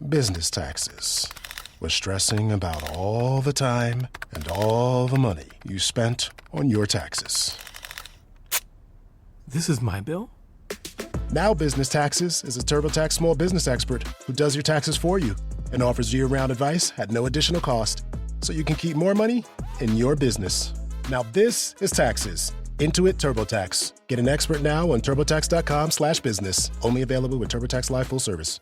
Business taxes. We're stressing about all the time and all the money you spent on your taxes. This is my bill? Now Business Taxes is a TurboTax small business expert who does your taxes for you and offers year-round advice at no additional cost, so you can keep more money in your business. Now this is taxes. Intuit TurboTax. Get an expert now on TurboTax.com/business. Only available with TurboTax Live Full Service.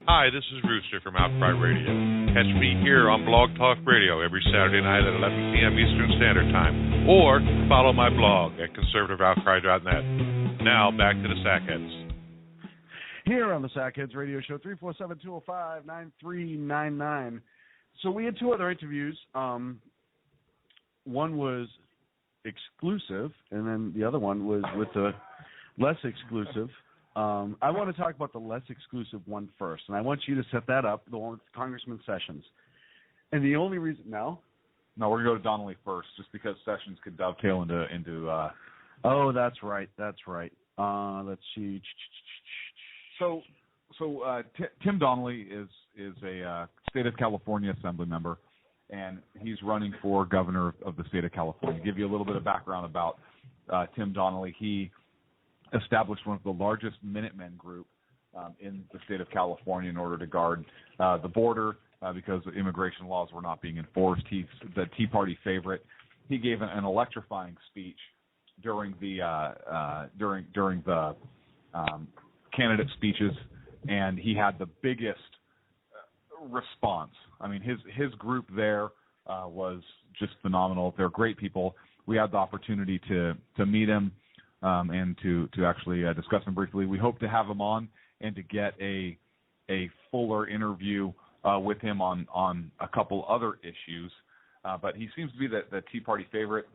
Hi, this is Rooster from Outcry Radio. Catch me here on Blog Talk Radio every Saturday night at 11 p.m. Eastern Standard Time, or follow my blog at conservativeoutcry.net. Now, back to the Sackheads. Here on the Sackheads Radio Show, 347-205-9399. So we had two other interviews. One was exclusive, and then the other one was with the less exclusive. I want to talk about the less exclusive one first, and I want you to set that up, the one with Congressman Sessions. And the only reason No, we're going to go to Donnelly first, just because Sessions could dovetail into. Oh, that's right. Let's see. So Tim Donnelly is a state of California assembly member, and he's running for governor of the state of California. To give you a little bit of background about Tim Donnelly, he established one of the largest Minutemen group in the state of California in order to guard the border because immigration laws were not being enforced. He's the Tea Party favorite. He gave an electrifying speech during the candidate speeches, and he had the biggest response. I mean, his group there was just phenomenal. They're great people. We had the opportunity to meet him and to actually discuss him briefly. We hope to have him on and to get a fuller interview with him on a couple other issues. But he seems to be the Tea Party favorite.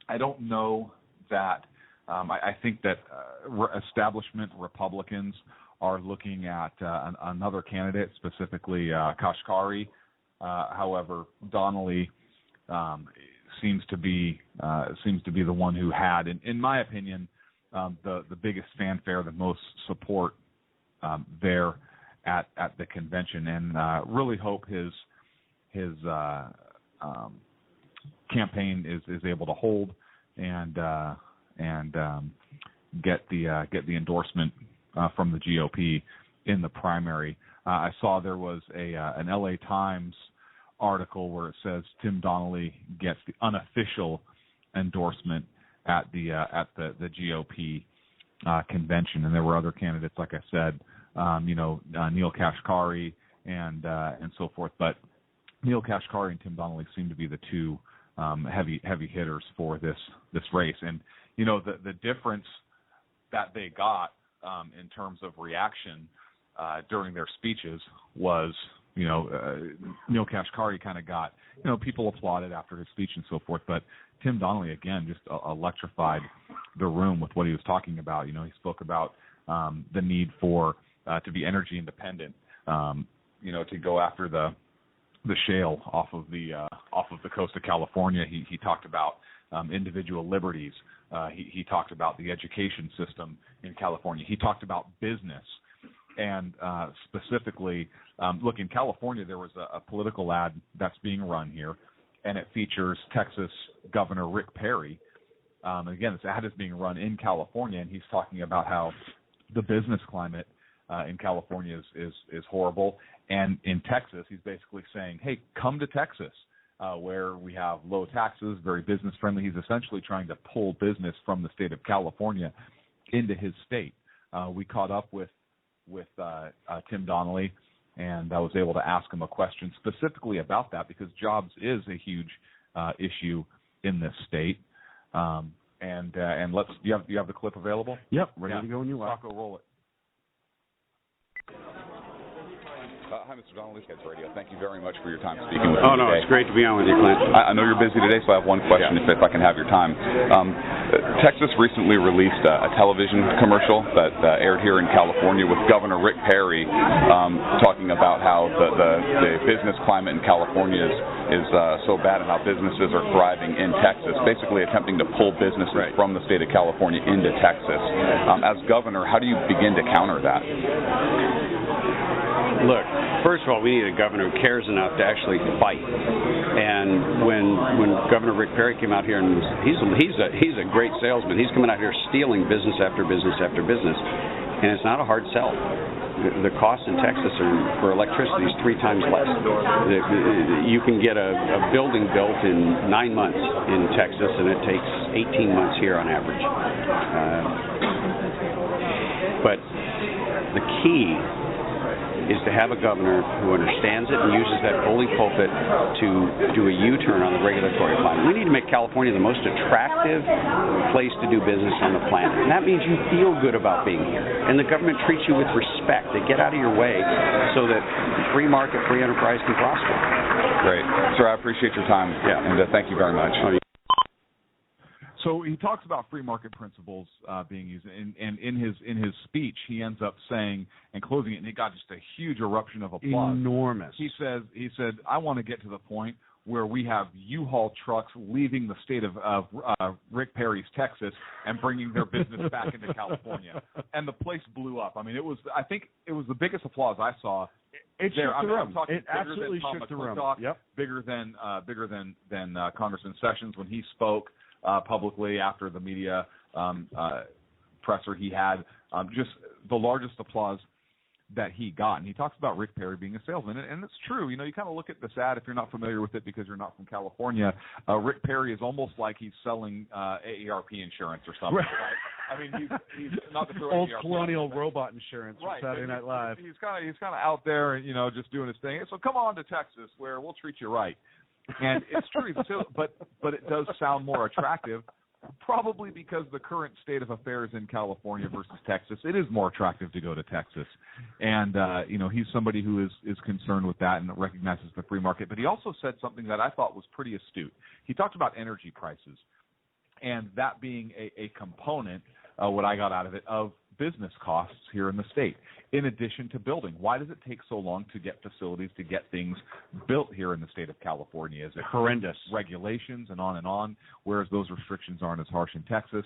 I don't know that I think that establishment Republicans are looking at another candidate, specifically Kashkari. However, Donnelly seems to be the one who had, in my opinion, the biggest fanfare, the most support there at the convention, and really hope his campaign is able to hold and get the endorsement from the GOP in the primary. I saw there was an LA Times article where it says Tim Donnelly gets the unofficial endorsement at the GOP convention, and there were other candidates, like I said, Neil Kashkari and so forth. But Neil Kashkari and Tim Donnelly seem to be the two heavy hitters for this race, and the difference that they got in terms of reaction during their speeches was, Neil Kashkari kind of got, people applauded after his speech and so forth, but Tim Donnelly, again, just electrified the room with what he was talking about. He spoke about the need for to be energy independent, to go after the shale off of the coast of California. He talked about individual liberties. He talked about the education system in California. He talked about business. And specifically, look, in California, there was a political ad that's being run here, and it features Texas Governor Rick Perry. And again, this ad is being run in California, and he's talking about how the business climate in California is horrible. And in Texas, he's basically saying, hey, come to Texas, where we have low taxes, very business friendly. He's essentially trying to pull business from the state of California into his state. We caught up with Tim Donnelly, and I was able to ask him a question specifically about that, because jobs is a huge issue in this state. And let's do you have the clip available? Yep, ready to go when you are. Rocco, roll it. Hi, Mr. Donnelly, Kids Radio. Thank you very much for your time speaking with me today. No, it's great to be on with you, Clint. I know you're busy today, so I have one question, if I can have your time. Texas recently released a television commercial that aired here in California with Governor Rick Perry talking about how the business climate in California is so bad and how businesses are thriving in Texas, basically attempting to pull businesses from the state of California into Texas. As governor, how do you begin to counter that? Look, First of all, we need a governor who cares enough to actually fight. And when Governor Rick Perry came out here, and he's a great salesman. He's coming out here stealing business after business after business, and it's not a hard sell. The cost in Texas for electricity is 3 times less. You can get a building built in 9 months in Texas, and it takes 18 months here on average. But the key is to have a governor who understands it and uses that bully pulpit to do a U-turn on the regulatory climate. We need to make California the most attractive place to do business on the planet. And that means you feel good about being here. And the government treats you with respect. They get out of your way so that free market, free enterprise can prosper. Great. Sir, I appreciate your time. Yeah. And thank you very much. So he talks about free market principles being used, and in his speech, he ends up saying and closing it, and he got just a huge eruption of applause. Enormous. He said, I want to get to the point where we have U-Haul trucks leaving the state of Rick Perry's Texas and bringing their business back into California, and the place blew up. I mean, I think it was the biggest applause I saw. It shook the room. It absolutely shook the room. Yep. Bigger than Congressman Sessions when he spoke publicly after the media presser he had, just the largest applause that he got. And he talks about Rick Perry being a salesman, and it's true. You know, you kind of look at this ad if you're not familiar with it because you're not from California. Rick Perry is almost like he's selling AARP insurance or something. Right? I mean, he's not the old AARP colonial robot insurance from Saturday Night Live. He's kind of out there, and just doing his thing. So come on to Texas, where we'll treat you right. And it's true, but it does sound more attractive, probably because the current state of affairs in California versus Texas. It is more attractive to go to Texas, and he's somebody who is concerned with that and recognizes the free market. But he also said something that I thought was pretty astute. He talked about energy prices, and that being a component, what I got out of it, of business costs here in the state, in addition to building. Why does it take so long to get facilities, to get things built here in the state of California? Is it horrendous regulations and on, whereas those restrictions aren't as harsh in Texas?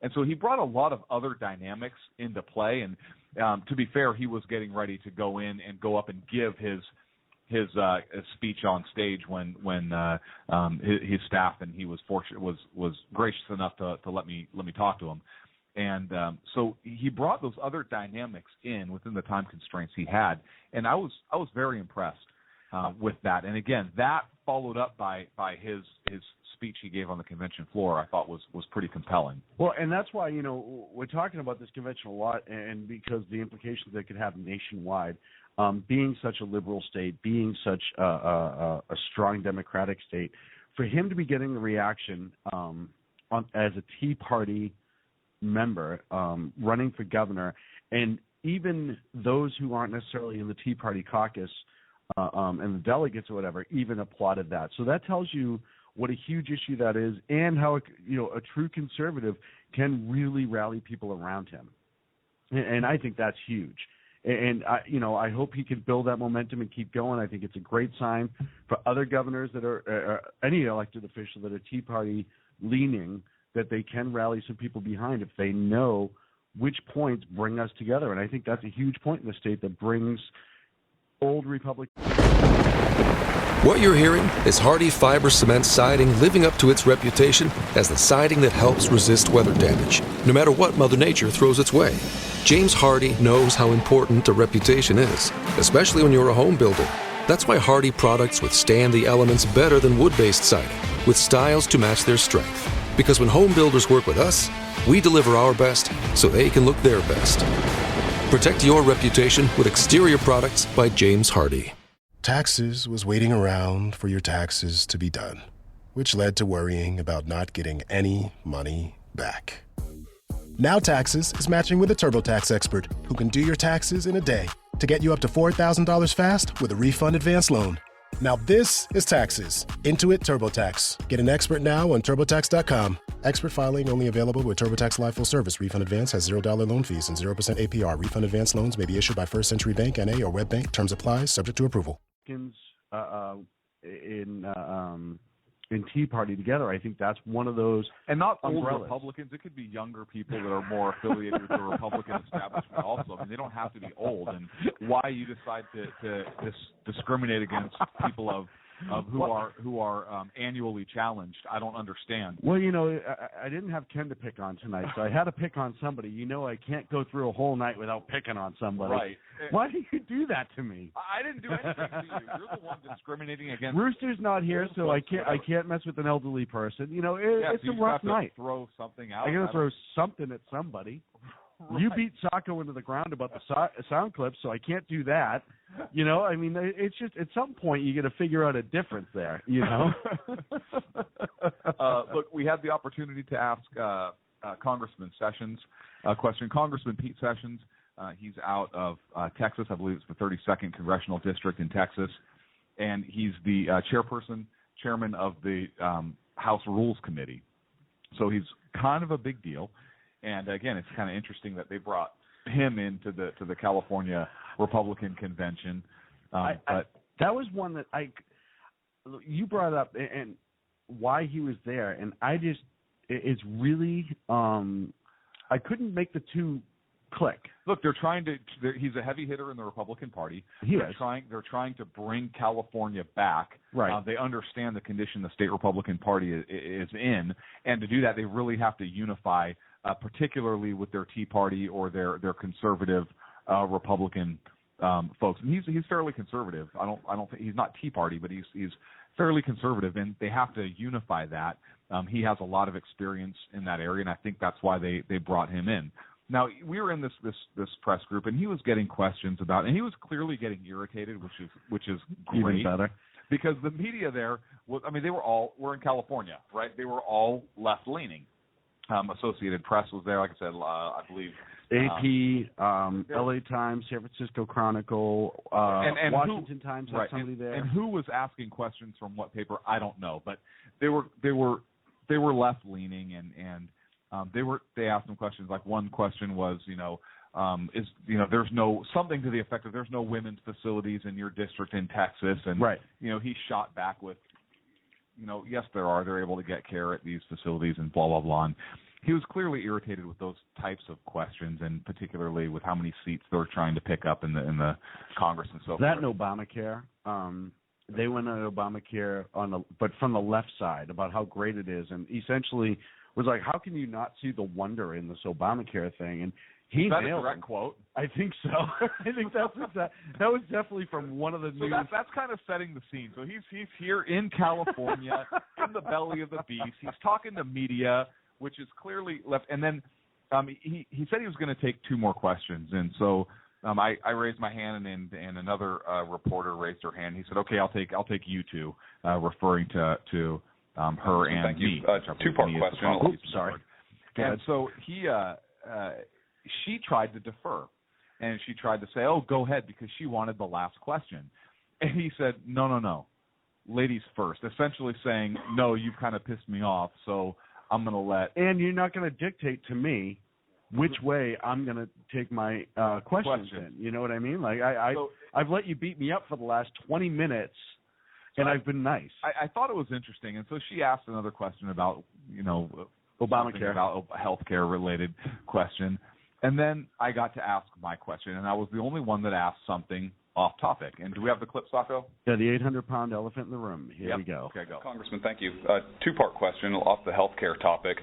And so he brought a lot of other dynamics into play. And to be fair, he was getting ready to go in and go up and give his speech on stage when his staff and he was gracious enough to let me talk to him. And so he brought those other dynamics in within the time constraints he had, and I was very impressed with that. And again, that followed up by his speech he gave on the convention floor, I thought was pretty compelling. Well, and that's why we're talking about this convention a lot, and because the implications that it could have nationwide, being such a liberal state, being such a strong Democratic state, for him to be getting the reaction as a Tea Party member running for governor, and even those who aren't necessarily in the Tea Party caucus and the delegates or whatever even applauded that. So that tells you what a huge issue that is, and how a true conservative can really rally people around him. And I think that's huge. And I hope he can build that momentum and keep going. I think it's a great sign for other governors that are any elected official that are Tea Party leaning, that they can rally some people behind if they know which points bring us together. And I think that's a huge point in the state that brings old Republican. What you're hearing is Hardie Fiber Cement Siding living up to its reputation as the siding that helps resist weather damage, no matter what Mother Nature throws its way. James Hardie knows how important a reputation is, especially when you're a home builder. That's why Hardie products withstand the elements better than wood-based siding, with styles to match their strength. Because when home builders work with us, we deliver our best so they can look their best. Protect your reputation with exterior products by James Hardie. Taxes was waiting around for your taxes to be done, which led to worrying about not getting any money back. Now Taxes is matching with a TurboTax expert who can do your taxes in a day to get you up to $4,000 fast with a refund advance loan. Now this is Taxes. Intuit TurboTax. Get an expert now on TurboTax.com. Expert filing only available with TurboTax Live Full Service. Refund advance has $0 loan fees and 0% APR. Refund advance loans may be issued by First Century Bank, N.A. or Web Bank. Terms apply. Subject to approval. In and Tea Party together. I think that's one of those and not umbrellas. Old Republicans. It could be younger people that are more affiliated with the Republican establishment also. I mean, they don't have to be old. And why you decide to discriminate against people of who are annually challenged, I don't understand. Well, I didn't have Ken to pick on tonight, so I had to pick on somebody. I can't go through a whole night without picking on somebody. Right. Why do you do that to me? I didn't do anything to you. You're the one discriminating against. Rooster's not here, so I can't mess with an elderly person. It's so a rough night. Throw something out. I got to throw something at somebody. Right. You beat Sacco into the ground about the sound clips, so I can't do that. I mean, it's just at some point you got to figure out a difference there. Look, we had the opportunity to ask Congressman Sessions a question. Congressman Pete Sessions, he's out of Texas. I believe it's the 32nd Congressional District in Texas, and he's the chairman of the House Rules Committee. So he's kind of a big deal. And again, it's kind of interesting that they brought him into the California Republican Convention. But that was one that you brought up, and why he was there, and it's really I couldn't make the two click. Look, he's a heavy hitter in the Republican Party. They're trying to bring California back. Right. They understand the condition the state Republican Party is in, and to do that, they really have to unify. Particularly with their Tea Party or their conservative Republican folks, and he's fairly conservative. I don't think he's not Tea Party, but he's fairly conservative, and they have to unify that. He has a lot of experience in that area, and I think that's why they brought him in. Now we were in this press group, and he was getting questions about, and he was clearly getting irritated, which is great. Even better. Because the media there we're in California, right? They were all left leaning. Associated Press was there, like I said, I believe. AP, LA Times, San Francisco Chronicle, and Washington Times had somebody there. And who was asking questions from what paper? I don't know, but they were left leaning, and they asked them questions. Like one question was, there's no something to the effect of there's no women's facilities in your district in Texas, and he shot back with. Yes, there are. They're able to get care at these facilities and blah, blah, blah. And he was clearly irritated with those types of questions, and particularly with how many seats they're trying to pick up in the Congress and so forth. That and Obamacare. They went on Obamacare but from the left side about how great it is, and essentially was like, how can you not see the wonder in this Obamacare thing? And he nailed it. Is that a direct quote? I think so. I think that was definitely from one of the news. So that's kind of setting the scene. So he's here in California, in the belly of the beast. He's talking to media, which is clearly left. And then he said he was going to take two more questions. And so I raised my hand, and another reporter raised her hand. He said, "Okay, I'll take you two," referring to her and Thank me. Two-part question. Oops, sorry. And so she tried to defer, and she tried to say, "Oh, go ahead," because she wanted the last question. And he said, "No, ladies first," essentially saying, "No, you've kind of pissed me off, so I'm going to let." And you're not going to dictate to me which way I'm going to take my questions in. You know what I mean? Like I've let you beat me up for the last 20 minutes, and I've been nice. I thought it was interesting, and so she asked another question about Obamacare, about a healthcare related question. And then I got to ask my question, and I was the only one that asked something off topic. And do we have the clip, Sacco? Yeah, the 800-pound elephant in the room. Here we go. Okay, go. Congressman, thank you. Two-part question off the healthcare topic.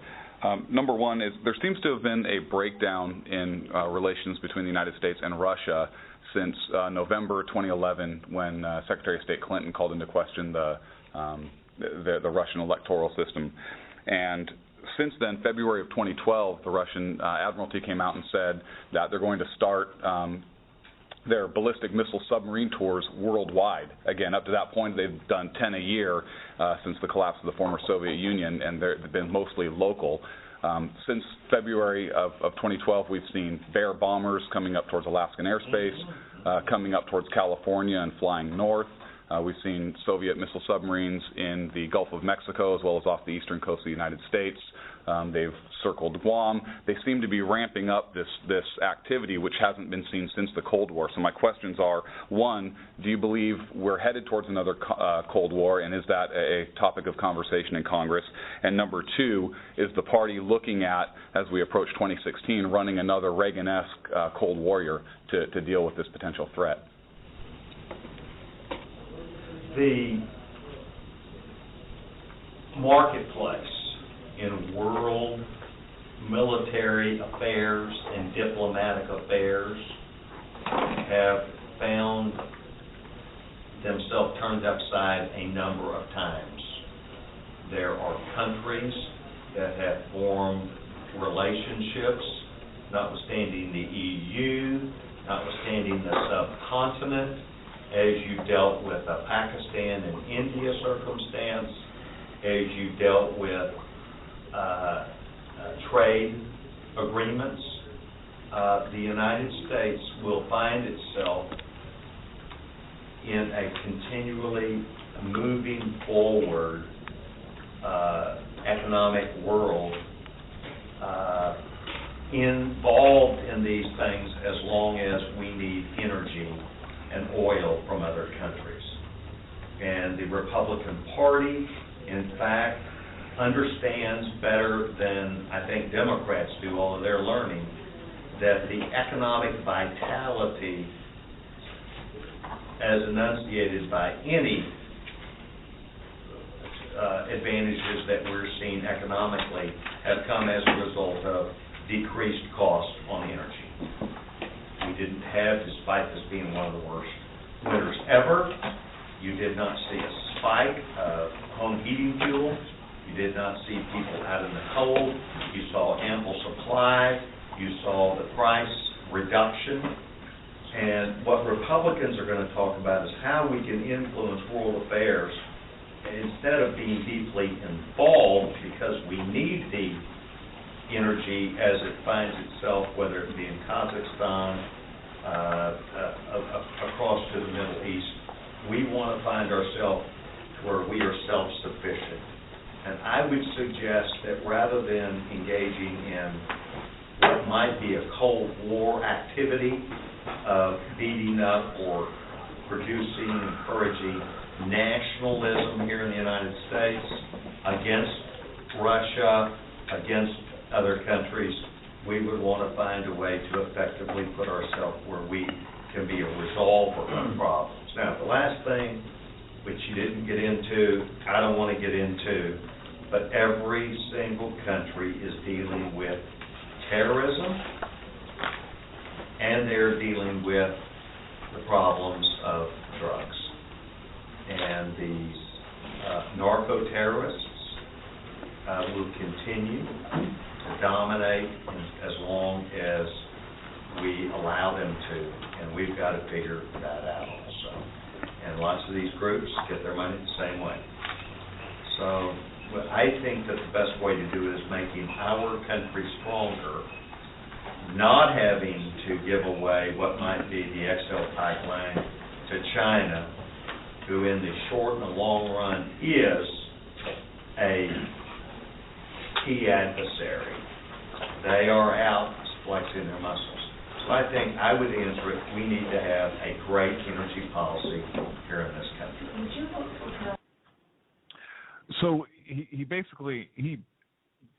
Number one is there seems to have been a breakdown in relations between the United States and Russia since November 2011, when Secretary of State Clinton called into question the Russian electoral system. And since then, February of 2012, the Russian Admiralty came out and said that they're going to start their ballistic missile submarine tours worldwide. Again, up to that point, they've done 10 a year since the collapse of the former Soviet Union, and they've been mostly local. Since February of 2012, we've seen Bear bombers coming up towards Alaskan airspace, coming up towards California and flying north. We've seen Soviet missile submarines in the Gulf of Mexico as well as off the eastern coast of the United States. They've circled Guam. They seem to be ramping up this activity, which hasn't been seen since the Cold War. So my questions are, one, do you believe we're headed towards another Cold War, and is that a topic of conversation in Congress? And number two, is the party looking at, as we approach 2016, running another Reagan-esque Cold Warrior to deal with this potential threat? The marketplace in world military affairs and diplomatic affairs have found themselves turned upside a number of times. There are countries that have formed relationships, notwithstanding the EU, notwithstanding the subcontinent, as you dealt with the Pakistan and India circumstance, as you dealt with trade agreements. The United States will find itself in a continually moving forward economic world involved in these things as long as we need energy and oil from other countries. And the Republican Party, in fact, understands better than I think Democrats do, although they're learning, that the economic vitality as enunciated by any advantages that we're seeing economically have come as a result of decreased cost on energy. We didn't have, despite this being one of the worst winters ever, you did not see a spike of home heating fuel. You did not see people out in the cold. You saw ample supply. You saw the price reduction. And what Republicans are going to talk about is how we can influence world affairs instead of being deeply involved, because we need the energy as it finds itself, whether it be in Kazakhstan, across to the Middle East. We want to find ourselves where we are self-sufficient. And I would suggest that rather than engaging in what might be a Cold War activity of beating up or producing, encouraging nationalism here in the United States against Russia, against other countries, we would want to find a way to effectively put ourselves where we can be a resolver of problems. Now, the last thing, which you didn't get into, I don't want to get into, but every single country is dealing with terrorism, and they're dealing with the problems of drugs. And these narco-terrorists will continue to dominate as long as we allow them to, and we've got to figure that out also. And lots of these groups get their money the same way. So I think that the best way to do it is making our country stronger, not having to give away what might be the XL pipeline to China, who in the short and the long run is a key adversary. They are out flexing their muscles. So I think I would answer it, we need to have a great energy policy here in this country. So he basically, he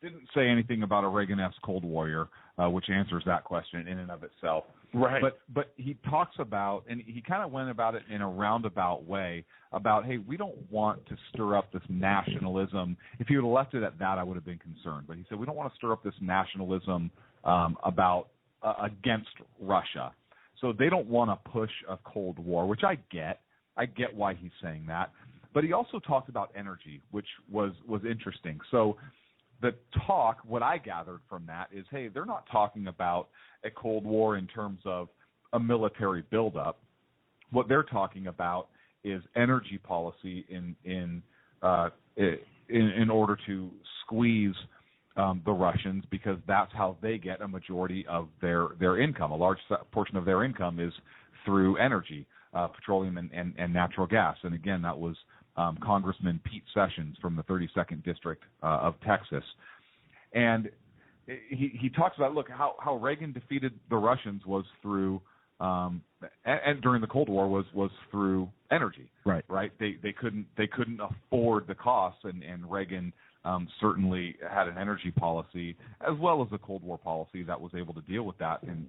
didn't say anything about a Reagan-esque Cold Warrior, which answers that question in and of itself. Right. But he talks about, and he kind of went about it in a roundabout way, about, hey, we don't want to stir up this nationalism. If he would have left it at that, I would have been concerned. But he said we don't want to stir up this nationalism about against Russia. So they don't want to push a Cold War, which I get. I get why he's saying that. But he also talked about energy, which was interesting. So the talk, what I gathered from that is, hey, they're not talking about a Cold War in terms of a military buildup. What they're talking about is energy policy in order to squeeze the Russians, because that's how they get a majority of their income. A large portion of their income is through energy. petroleum and natural gas. And again, that was Congressman Pete Sessions from the 32nd District of Texas. And he talks about, look, how Reagan defeated the Russians was through and during the Cold War was through energy. Right. They couldn't afford the costs, and Reagan certainly had an energy policy as well as a Cold War policy that was able to deal with that, and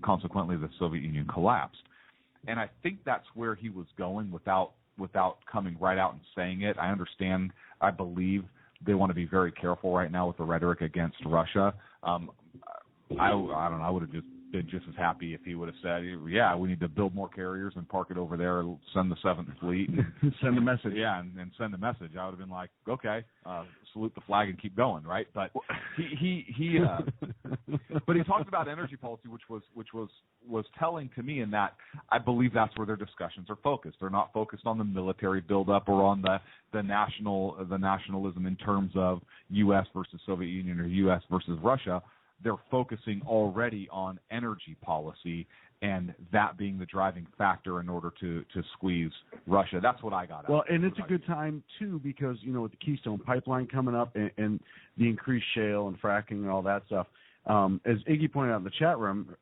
consequently the Soviet Union collapsed. And I think that's where he was going without coming right out and saying it. I understand. I believe they want to be very careful right now with the rhetoric against Russia. I don't know. I would have just been just as happy if he would have said, yeah, we need to build more carriers and park it over there, send the 7th Fleet. And send a message. Yeah, and send a message. I would have been like, okay, salute the flag and keep going, right? But but he talked about energy policy, which was telling to me in that I believe that's where their discussions are focused. They're not focused on the military buildup or on the nationalism in terms of U.S. versus Soviet Union or U.S. versus Russia. They're focusing already on energy policy, and that being the driving factor in order to squeeze Russia. That's what I got out of it. Well, and it's a good time, too, because, with the Keystone Pipeline coming up and the increased shale and fracking and all that stuff, as Iggy pointed out in the chat room,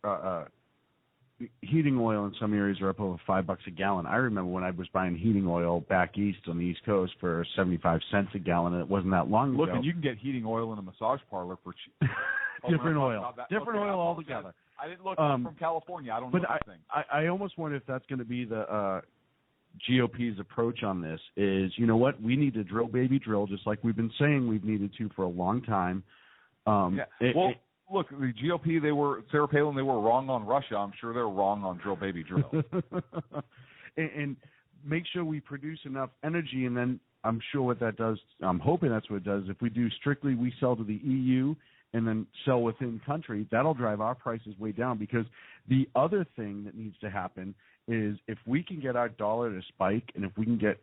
heating oil in some areas are up over $5 a gallon. I remember when I was buying heating oil back east on the East Coast for 75 cents a gallon, and it wasn't that long ago. Look, and you can get heating oil in a massage parlor for cheap. Different oil. Different oil altogether. I didn't look from California. I don't know things. I almost wonder if that's going to be the GOP's approach on this is, you know what, we need to drill, baby, drill, just like we've been saying we've needed to for a long time. Look, the GOP, Sarah Palin, they were wrong on Russia. I'm sure they're wrong on drill, baby, drill. and make sure we produce enough energy, and then I'm sure what that does, I'm hoping that's what it does, if we do strictly we sell to the EU and then sell within country, that'll drive our prices way down, because the other thing that needs to happen is if we can get our dollar to spike and if we can get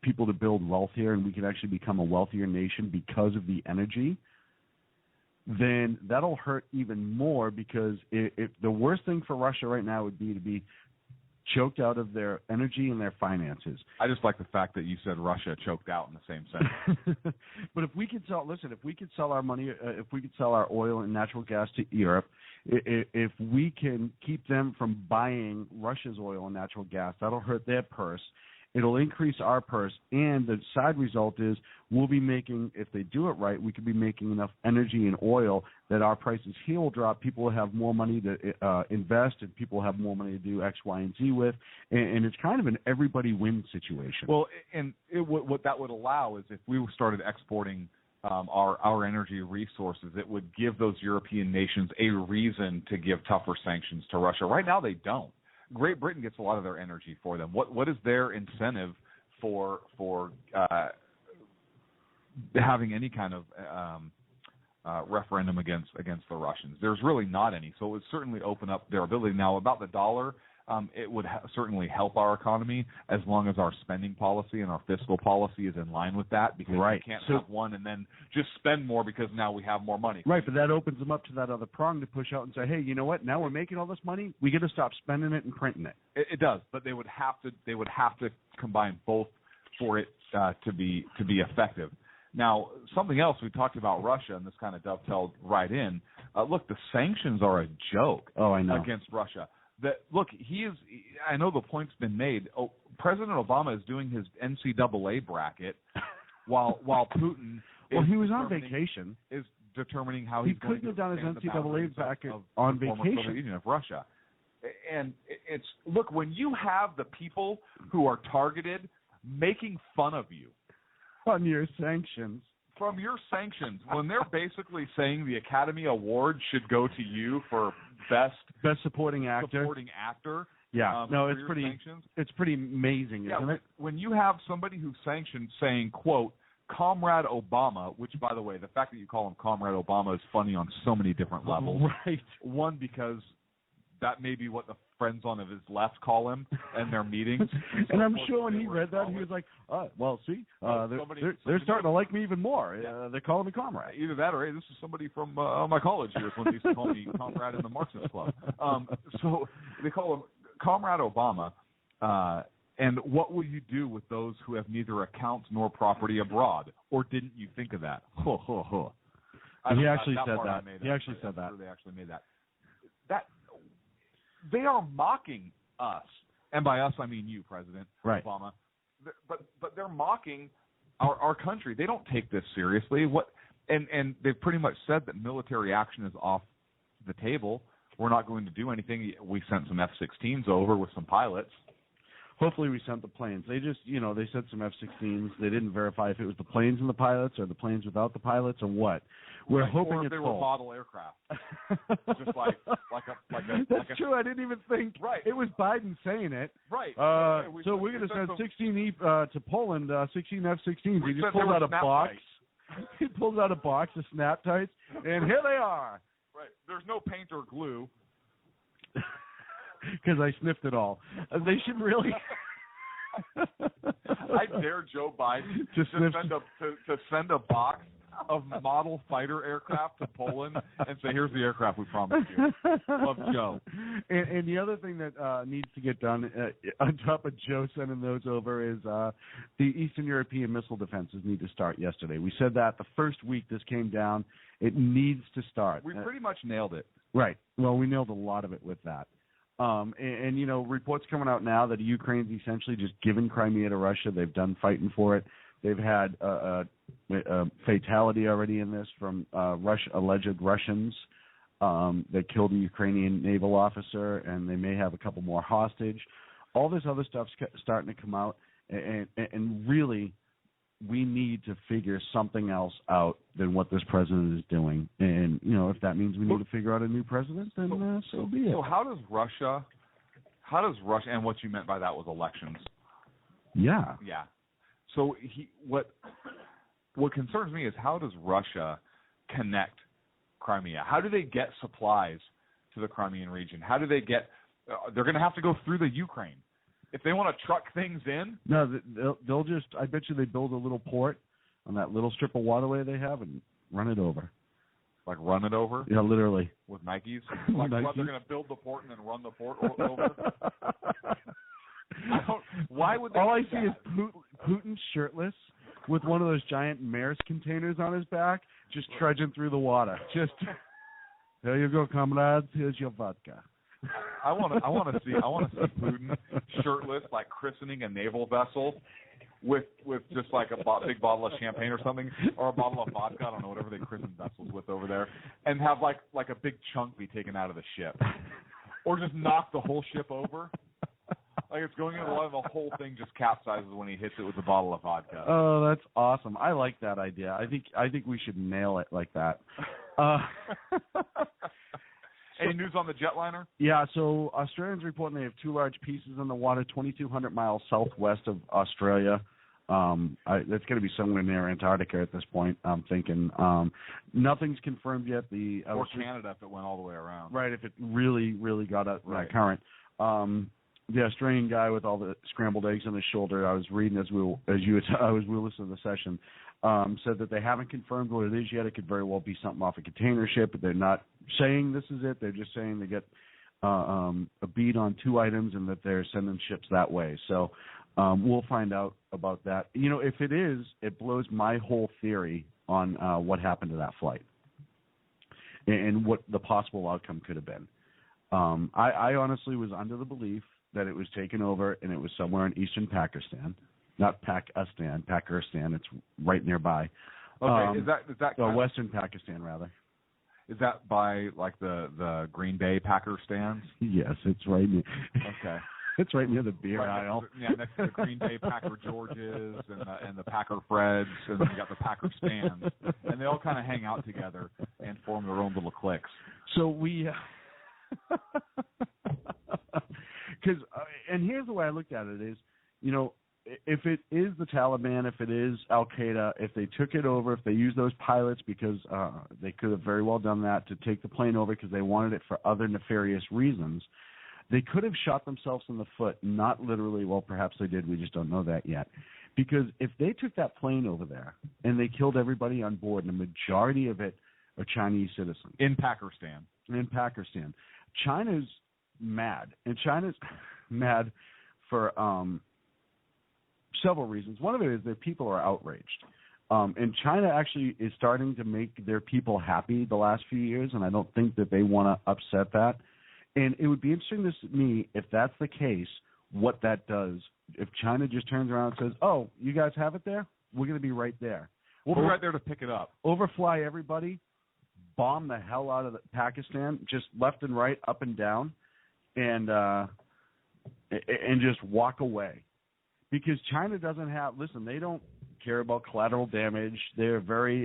people to build wealth here and we can actually become a wealthier nation because of the energy, then that'll hurt even more, because if the worst thing for Russia right now would be to be choked out of their energy and their finances. I just like the fact that you said Russia choked out in the same sentence. But if we could sell our money, if we could sell our oil and natural gas to Europe, if we can keep them from buying Russia's oil and natural gas, that'll hurt their purse. It'll increase our purse, and the side result is we'll be making, if they do it right, we could be making enough energy and oil that our prices here will drop. People will have more money to invest, and people will have more money to do X, Y, and Z with, and it's kind of an everybody wins situation. Well, and what that would allow is if we started exporting our energy resources, it would give those European nations a reason to give tougher sanctions to Russia. Right now they don't. Great Britain gets a lot of their energy for them. What is their incentive for having any kind of referendum against the Russians? There's really not any. So it would certainly open up their ability. Now, about the dollar, it would certainly help our economy as long as our spending policy and our fiscal policy is in line with that, because we can't have one and then just spend more because now we have more money. Right, but that opens them up to that other prong to push out and say, hey, you know what? Now we're making all this money. We got to stop spending it and printing it. It does, but they would have to combine both for it to be effective. Now, something else we talked about Russia, and this kind of dovetailed right in. Look, the sanctions are a joke. Oh, I know. Against Russia. I know the point's been made. President Obama is doing his NCAA bracket while Putin. He was on vacation. Is determining how he couldn't have done his NCAA bracket on vacation. Soviet Union of Russia, and it's look, when you have the people who are targeted making fun of you on your sanctions. From your sanctions, when they're basically saying the Academy Award should go to you for best supporting actor. Yeah, it's pretty amazing, isn't it? When you have somebody who's sanctioned saying, quote, Comrade Obama, which, by the way, the fact that you call him Comrade Obama is funny on so many different levels. Right. One, because that may be what the friends on his left call him in their meetings. And I'm sure when he read that, he was like, they're starting to like me even more. They're calling me Comrade. Either that or, hey, this is somebody from my college years when they used to call me Comrade in the Marxist Club. So they call him Comrade Obama. And what will you do with those who have neither accounts nor property abroad? Or didn't you think of that? He actually said that. He actually said that. They actually made that. They are mocking us, and by us I mean you, President Obama. But they're mocking our country. They don't take this seriously. And they've pretty much said that military action is off the table. We're not going to do anything. We sent some F-16s over with some pilots. Hopefully we sent the planes. They just, they sent some F-16s. They didn't verify if it was the planes and the pilots or the planes without the pilots or what. We're hoping or if it's they full. were model aircraft. Just like a. That's true. I didn't even think. Right. It was Biden saying it. Right. So we're going to send 16 to Poland, 16 F-16s. He just pulled out a box. He pulls out a box of snap tights, and here they are. Right. There's no paint or glue. Because I sniffed it all. They should really. I dare Joe Biden to send a box of model fighter aircraft to Poland and say, "Here's the aircraft we promised you." Love Joe. And the other thing that needs to get done on top of Joe sending those over is the Eastern European missile defenses need to start yesterday. We said that the first week this came down. It needs to start. We pretty much nailed it. Right. Well, we nailed a lot of it with that. And reports coming out now that Ukraine's essentially just given Crimea to Russia. They've done fighting for it. They've had a fatality already in this from alleged Russians that killed a Ukrainian naval officer, and they may have a couple more hostage. All this other stuff's starting to come out, and really we need to figure something else out than what this president is doing. And, if that means we need to figure out a new president, then so be it. So how does Russia, and what you meant by that was elections. Yeah. Yeah. So what concerns me is how does Russia connect Crimea? How do they get supplies to the Crimean region? How do they get they're going to have to go through the Ukraine. If they want to truck things in? No, they'll just, I bet you they build a little port on that little strip of waterway they have and run it over. Like run it over? Yeah, literally. With Nikes? Like Nikes. What, they're going to build the port and then run the port over? Why would they All I do see that? is Putin shirtless with one of those giant Maersk containers on his back, just trudging through the water. Just, there you go, comrades. Here's your vodka. I want to see Putin shirtless, like christening a naval vessel with just like a big bottle of champagne or something, or a bottle of vodka. I don't know, whatever they christen vessels with over there, and have like a big chunk be taken out of the ship, or just knock the whole ship over. Like it's going into the water, and the whole thing just capsizes when he hits it with a bottle of vodka. Oh, that's awesome! I like that idea. I think we should nail it like that. Any news on the jetliner? Yeah, so Australians reporting they have two large pieces in the water 2,200 miles southwest of Australia. That's going to be somewhere near Antarctica at this point, I'm thinking. Nothing's confirmed yet. Or Canada if it went all the way around. Right, if it really, really got that current. The Australian guy with all the scrambled eggs on his shoulder, I was reading as we were listening to the session, said that they haven't confirmed what it is yet. It could very well be something off a container ship, but they're not saying this is it. They're just saying they get a bead on two items and that they're sending ships that way. So we'll find out about that. If it is, it blows my whole theory on what happened to that flight and what the possible outcome could have been. I honestly was under the belief that it was taken over and it was somewhere in eastern Pakistan. Not Pakistan. It's right nearby. Okay, is that Western Pakistan, rather. Is that by like the Green Bay Packer stands? Yes, it's right near. Okay, it's right near the beer aisle. Yeah, next to the Green Bay Packer Georges and the Packer Freds, and then you got the Packer stands, and they all kind of hang out together and form their own little cliques. So we. Because and here's the way I looked at it is, if it is the Taliban, if it is Al Qaeda, if they took it over, if they used those pilots because they could have very well done that to take the plane over because they wanted it for other nefarious reasons, they could have shot themselves in the foot. Not literally. Well, perhaps they did. We just don't know that yet. Because if they took that plane over there and they killed everybody on board, and the majority of it are Chinese citizens in Pakistan, China's mad, and China's mad for several reasons. One of it is that people are outraged. And China actually is starting to make their people happy the last few years, and I don't think that they want to upset that. And it would be interesting to me, if that's the case, what that does. If China just turns around and says, oh, you guys have it there? We're going to be right there. We'll be right there to pick it up. Overfly everybody, bomb the hell out of Pakistan, just left and right, up and down, and just walk away. Because China doesn't have, listen, they don't care about collateral damage. They're very,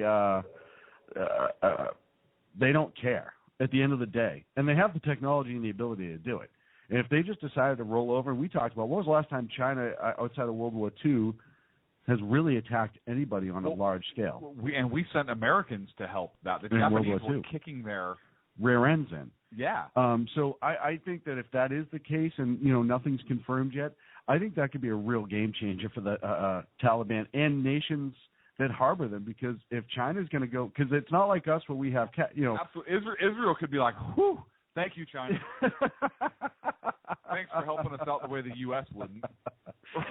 they don't care at the end of the day. And they have the technology and the ability to do it. And if they just decided to roll over, and we talked about, when was the last time China, outside of World War II, has really attacked anybody on a large scale? We sent Americans to help that. The Japanese were kicking their rear ends in. Yeah. So I think that if that is the case, and nothing's confirmed yet, I think that could be a real game changer for the Taliban and nations that harbor them. Because if China's going to go, because it's not like us where we have, Absolutely. Israel could be like, whew, thank you, China. Thanks for helping us out the way the U.S. wouldn't.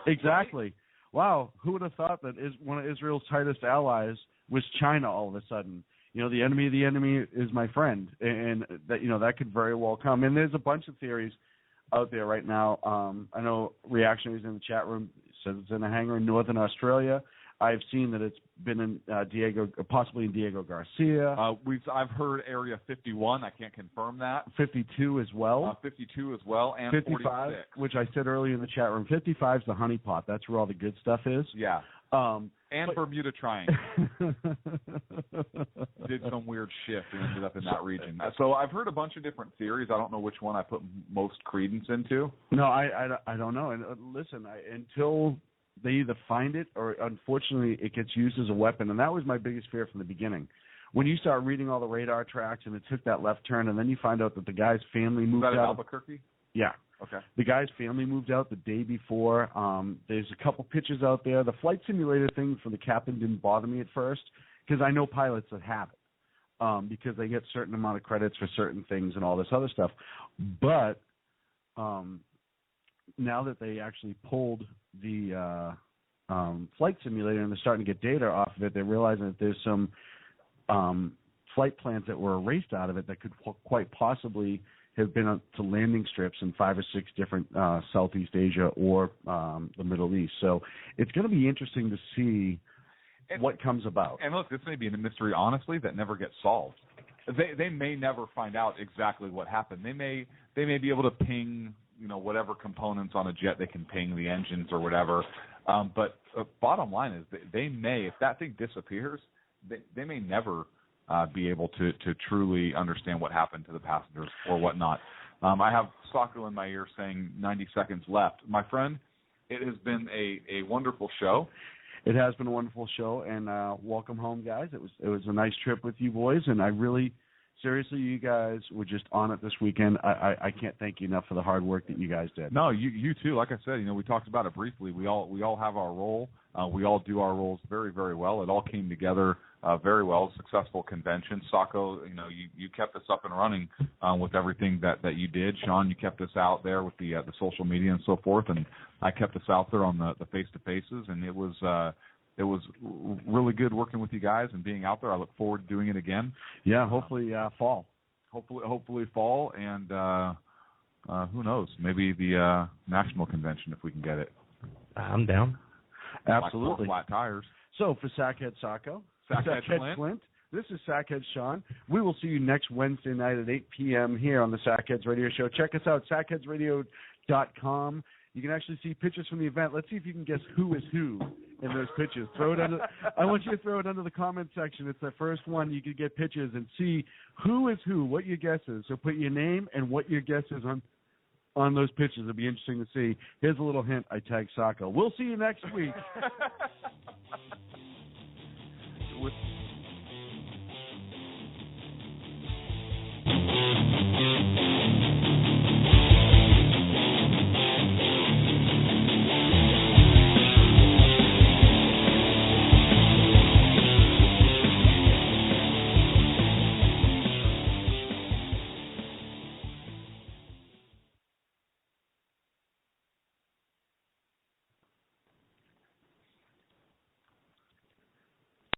Exactly. Right? Wow, who would have thought that one of Israel's tightest allies was China all of a sudden? The enemy of the enemy is my friend, and that that could very well come. And there's a bunch of theories out there right now. I know Reactionaries in the chat room says it's in a hangar in northern Australia. I've seen that it's been in possibly in Diego Garcia. I've heard Area 51. I can't confirm that. 52 as well. 52 as well, and 55, 46. which I said earlier in the chat room. 55 is the honeypot. That's where all the good stuff is. Yeah. And Bermuda Triangle. Did some weird shift and ended up in that region. So I've heard a bunch of different theories. I don't know which one I put most credence into. No, I don't know. And listen, until they either find it or, unfortunately, it gets used as a weapon. And that was my biggest fear from the beginning. When you start reading all the radar tracks and it took that left turn, and then you find out that the guy's family moved out. Was that in Albuquerque? Yeah. Okay. The guy's family moved out the day before. There's a couple pictures out there. The flight simulator thing for the captain didn't bother me at first because I know pilots that have it because they get certain amount of credits for certain things and all this other stuff. But now that they actually pulled the flight simulator and they're starting to get data off of it, they're realizing that there's some flight plans that were erased out of it that could quite possibly have been to landing strips in 5 or 6 different Southeast Asia or the Middle East. So it's going to be interesting to see what comes about. And look, this may be a mystery, honestly, that never gets solved. They may never find out exactly what happened. They may be able to ping, whatever components on a jet they can ping, the engines or whatever. But bottom line is they may, if that thing disappears, they may never be able to truly understand what happened to the passengers or whatnot. I have Socko in my ear saying 90 seconds left. My friend, it has been a wonderful show. It has been a wonderful show, and welcome home, guys. It was a nice trip with you boys, and I really, seriously, you guys were just on it this weekend. I can't thank you enough for the hard work that you guys did. No, you too. Like I said, we talked about it briefly. We all have our role. We all do our roles very, very well. It all came together very well. Successful convention. Socko, you kept us up and running with everything that you did. Sean, you kept us out there with the social media and so forth, and I kept us out there on the face-to-faces, and it was really good working with you guys and being out there. I look forward to doing it again. Yeah, hopefully fall. Hopefully fall, and who knows? Maybe the national convention if we can get it. I'm down. Absolutely. Flat tires. So for Sackhead Socko, Sackhead Flint, this is Sackhead Sean. We will see you next Wednesday night at 8 p.m. here on the Sackheads Radio Show. Check us out, sackheadsradio.com. You can actually see pictures from the event. Let's see if you can guess who is who in those pictures. Throw it under. I want you to throw it under the comment section. It's the first one. You can get pictures and see who is who, what your guess is. So put your name and what your guess is on those pictures. It'll be interesting to see. Here's a little hint. I tagged Socko. We'll see you next week.